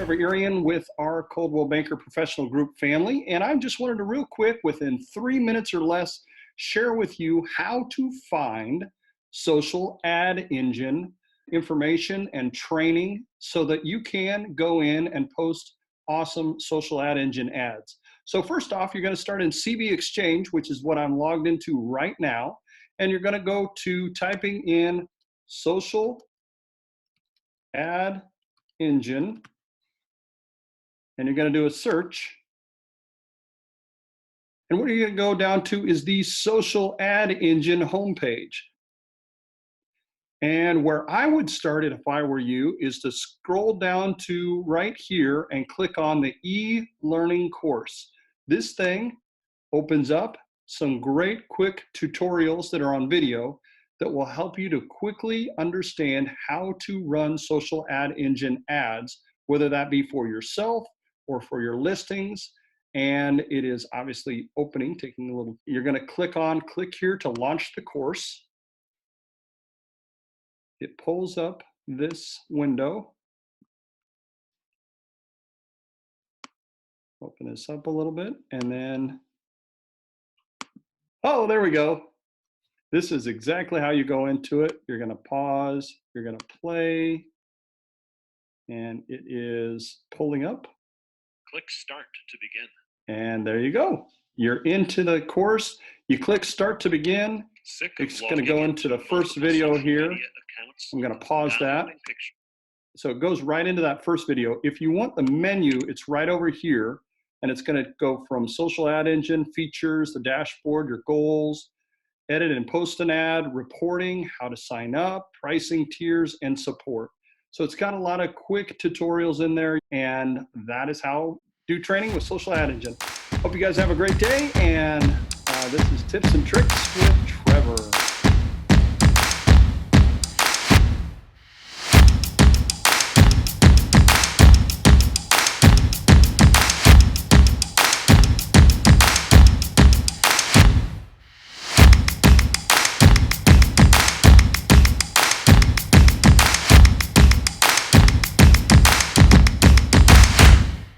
Trevor Irian with our Coldwell Banker Professional Group family, and I just wanted to real quick, within 3 minutes or less, share with you how to find social ad engine information and training so that you can go in and post awesome social ad engine ads. So first off, you're going to start in CB Exchange, which is what I'm logged into right now, and you're going to go to typing in social ad engine, and you're going to do a search. And what you're going to go down to is the social ad engine homepage. And where I would start it if I were you is to scroll down to right here and click on the e-learning course. This thing opens up some great quick tutorials that are on video that will help you to quickly understand how to run social ad engine ads, whether that be for yourself or for your listings. And it is obviously opening, taking a little, you're going to click here to launch the course. It pulls up this window. Open this up a little bit and then, oh, there we go. This is exactly how you go into it. You're going to pause, you're going to play, and it is pulling up. Click start to begin. And there you go. You're into the course. You click start to begin. It's going to go into the first video here. I'm going to pause that. So it goes right into that first video. If you want the menu, it's right over here. And it's going to go from social ad engine, features, the dashboard, your goals, edit and post an ad, reporting, how to sign up, pricing tiers, and support. So it's got a lot of quick tutorials in there, and that is how to do training with social ad engine. Hope you guys have a great day, and this is Tips and Tricks with Trevor.